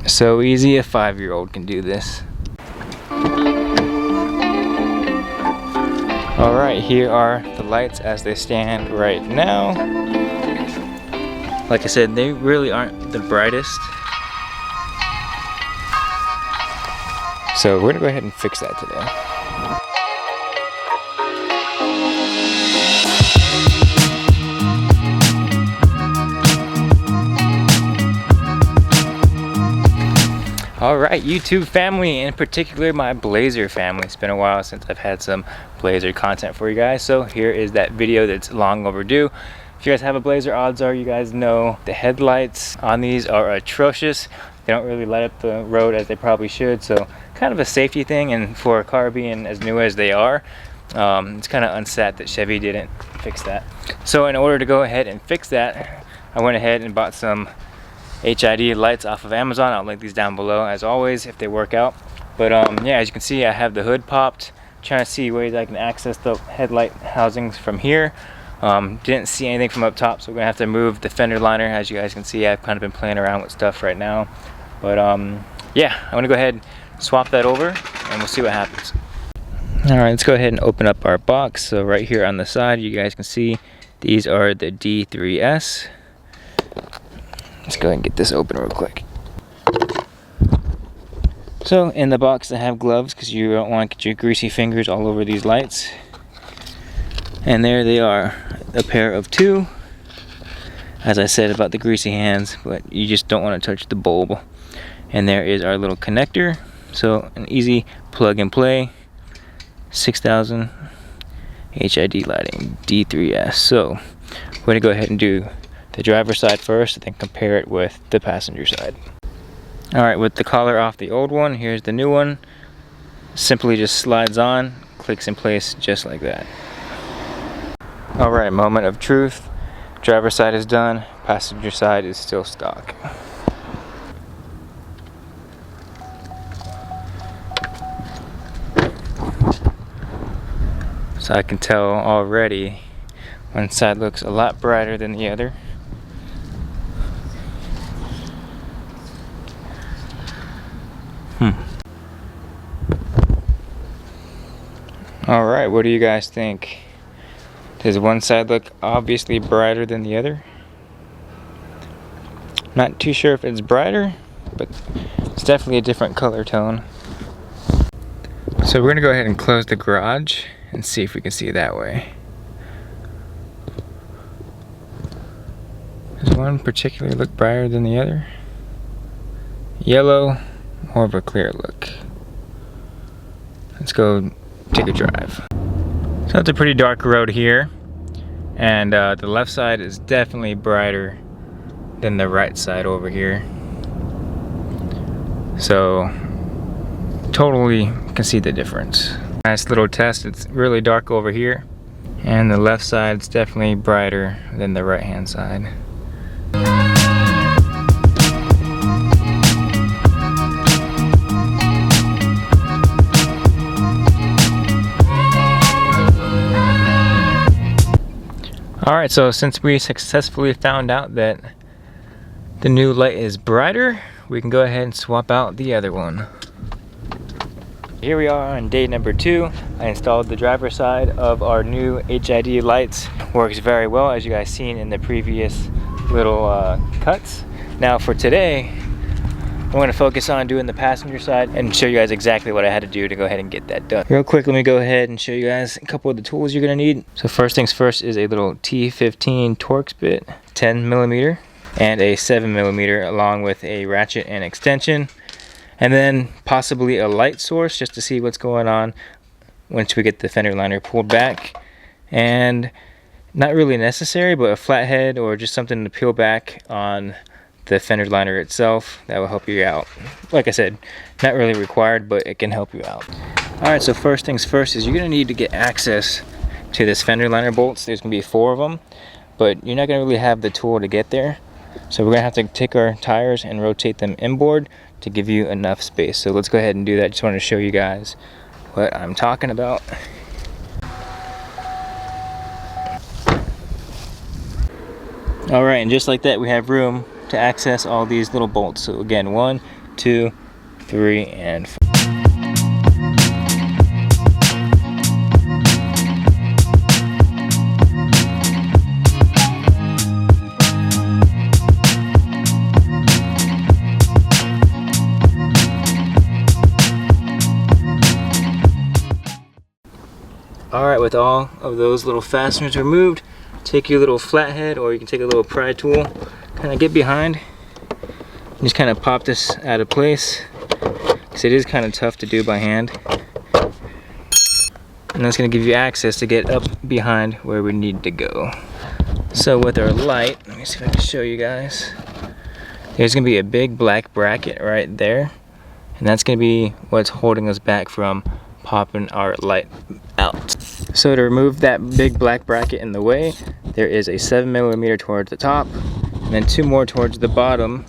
So easy, a 5-year-old can do this. Alright, here are the lights as they stand right now. Like I said, they really aren't the brightest. So we're gonna go ahead and fix that today. Alright, YouTube family, in particular my Blazer family. It's been a while since I've had some Blazer content for you guys, so here is that video that's long overdue. If you guys have a Blazer, odds are you guys know the headlights on these are atrocious. They don't really light up the road as they probably should, so kind of a safety thing, and for a car being as new as they are, it's kind of unsat that Chevy didn't fix that. So in order to go ahead and fix that, I went ahead and bought some HID lights off of Amazon. I'll link these down below as always if they work out. But yeah, as you can see, I have the hood popped. Trying to see ways I can access the headlight housings from here. Didn't see anything from up top, so we're gonna have to move the fender liner. As you guys can see, I've kind of been playing around with stuff right now. But yeah, I'm gonna go ahead and swap that over and we'll see what happens. Alright, let's go ahead and open up our box. So right here on the side, you guys can see these are the D3S. Let's go ahead and get this open real quick. So in the box I have gloves because you don't want to get your greasy fingers all over these lights. And there they are, a pair of two. As I said about the greasy hands, but you just don't want to touch the bulb. And there is our little connector. So an easy plug and play. 6000 HID lighting, D3S. So we're going to go ahead and do the driver's side first and then compare it with the passenger side. Alright, with the collar off the old one, here's the new one. Simply just slides on, clicks in place just like that. Alright, moment of truth. Driver's side is done, passenger side is still stock. So I can tell already one side looks a lot brighter than the other. Alright, what do you guys think? Does one side look obviously brighter than the other? Not too sure if it's brighter, but it's definitely a different color tone. So we're going to go ahead and close the garage and see if we can see it that way. Does one particularly look brighter than the other? Yellow, more of a clear look. Let's go take a drive. So it's a pretty dark road here, and the left side is definitely brighter than the right side over here. So totally can see the difference. Nice little test. It's really dark over here, and the left side's definitely brighter than the right hand side. Alright, so since we successfully found out that the new light is brighter, we can go ahead and swap out the other one. Here we are on day number 2. I installed the driver's side of our new HID lights. Works very well, as you guys seen in the previous little cuts. Now for today, I'm going to focus on doing the passenger side and show you guys exactly what I had to do to go ahead and get that done. Real quick, let me go ahead and show you guys a couple of the tools you're going to need. So first things first is a little T15 Torx bit, 10mm, and a 7mm, along with a ratchet and extension. And then possibly a light source just to see what's going on once we get the fender liner pulled back. And not really necessary, but a flathead or just something to peel back on the fender liner itself. That will help you out. Like I said, not really required, but it can help you out. Alright, so first things first is you're going to need to get access to this fender liner bolts. There's going to be 4 of them, but you're not going to really have the tool to get there. So we're going to have to take our tires and rotate them inboard to give you enough space. So let's go ahead and do that. Just wanted to show you guys what I'm talking about. Alright, and just like that, we have room to access all these little bolts. So again, 1, 2, 3, and 4. Alright, with all of those little fasteners removed, take your little flathead, or you can take a little pry tool, kind of get behind, and just kind of pop this out of place, because it is kind of tough to do by hand. And that's going to give you access to get up behind where we need to go. So with our light, let me see if I can show you guys. There's going to be a big black bracket right there, and that's going to be what's holding us back from popping our light out. So to remove that big black bracket in the way, there is a 7mm towards the top, and then 2 more towards the bottom,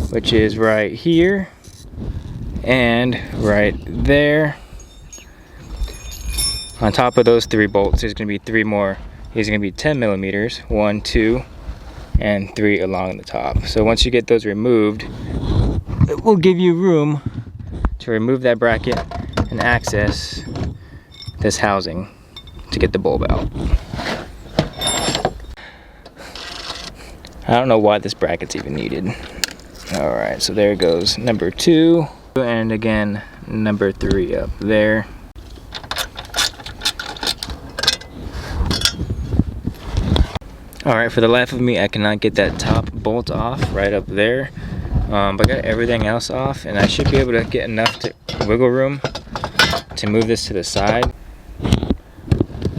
which is right here and right there. On top of those 3 bolts, there's going to be 3 more. These are going to be 10mm, 1, 2, and 3 along the top. So once you get those removed, it will give you room to remove that bracket and access this housing to get the bulb out. I don't know why this bracket's even needed. Alright, so there goes number 2, and again number 3 up there. Alright, for the life of me I cannot get that top bolt off right up there, but I got everything else off, and I should be able to get enough wiggle room to move this to the side.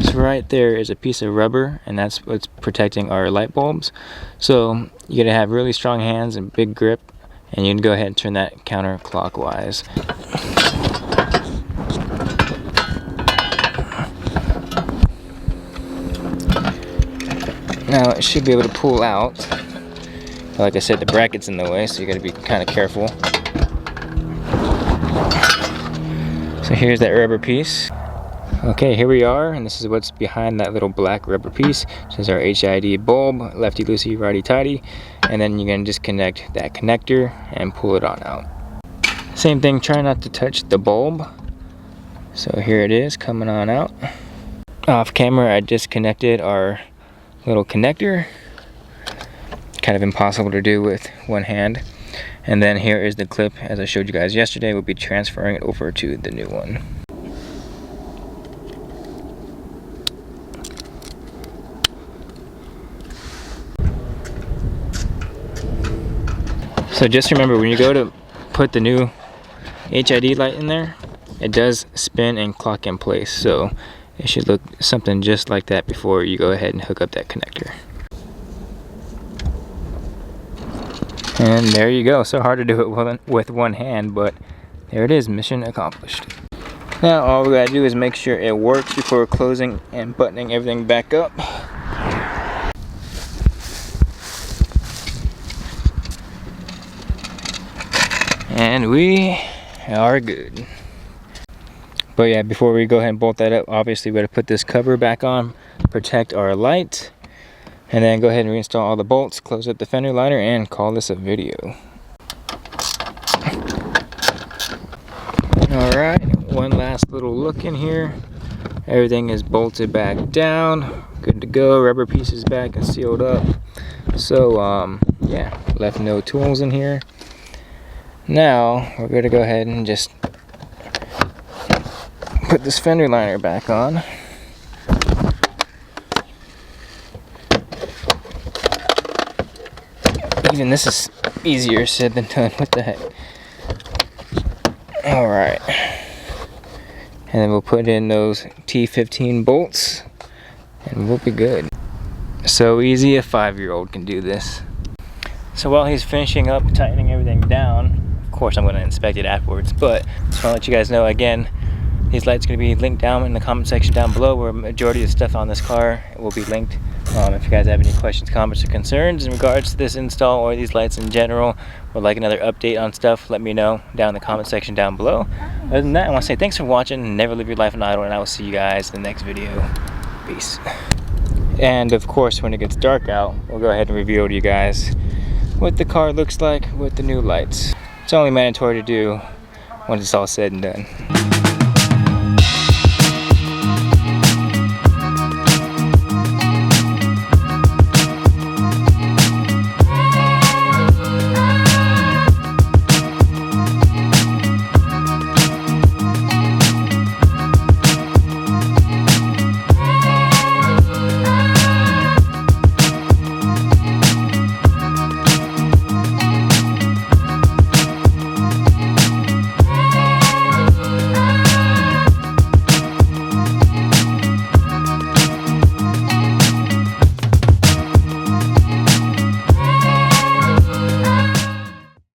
So right there is a piece of rubber, and that's what's protecting our light bulbs. So you gotta have really strong hands and big grip, and you can go ahead and turn that counterclockwise. Now it should be able to pull out. Like I said, the bracket's in the way, so you gotta be kind of careful. So here's that rubber piece. Okay, here we are, and this is what's behind that little black rubber piece. This is our HID bulb, lefty loosey, righty tighty, and then you're gonna disconnect that connector and pull it on out. Same thing, try not to touch the bulb. So here it is, coming on out. Off camera, I disconnected our little connector. Kind of impossible to do with one hand. And then here is the clip, as I showed you guys yesterday. We'll be transferring it over to the new one. So just remember, when you go to put the new HID light in there, it does spin and clock in place. So it should look something just like that before you go ahead and hook up that connector. And there you go. So hard to do it with one hand, but there it is, mission accomplished. Now all we gotta do is make sure it works before closing and buttoning everything back up. And we are good. But yeah, before we go ahead and bolt that up, obviously we gotta put this cover back on, protect our light, and then go ahead and reinstall all the bolts, close up the fender liner, and call this a video. Alright, one last little look in here. Everything is bolted back down, good to go. Rubber pieces back and sealed up. So yeah, left no tools in here. Now we're gonna go ahead and just put this fender liner back on. Even this is easier said than done. What the heck? Alright. And then we'll put in those T15 bolts and we'll be good. So easy, a 5-year-old can do this. So while he's finishing up tightening everything down, of course I'm going to inspect it afterwards, but just want to let you guys know again, these lights are going to be linked down in the comment section down below, where majority of the stuff on this car will be linked. If you guys have any questions, comments, or concerns in regards to this install or these lights in general, or like another update on stuff, let me know down in the comment section down below. Other than that, I want to say thanks for watching. Never live your life in idle, and I will see you guys in the next video. Peace. And of course, when it gets dark out, we'll go ahead and reveal to you guys what the car looks like with the new lights. It's only mandatory to do once it's all said and done.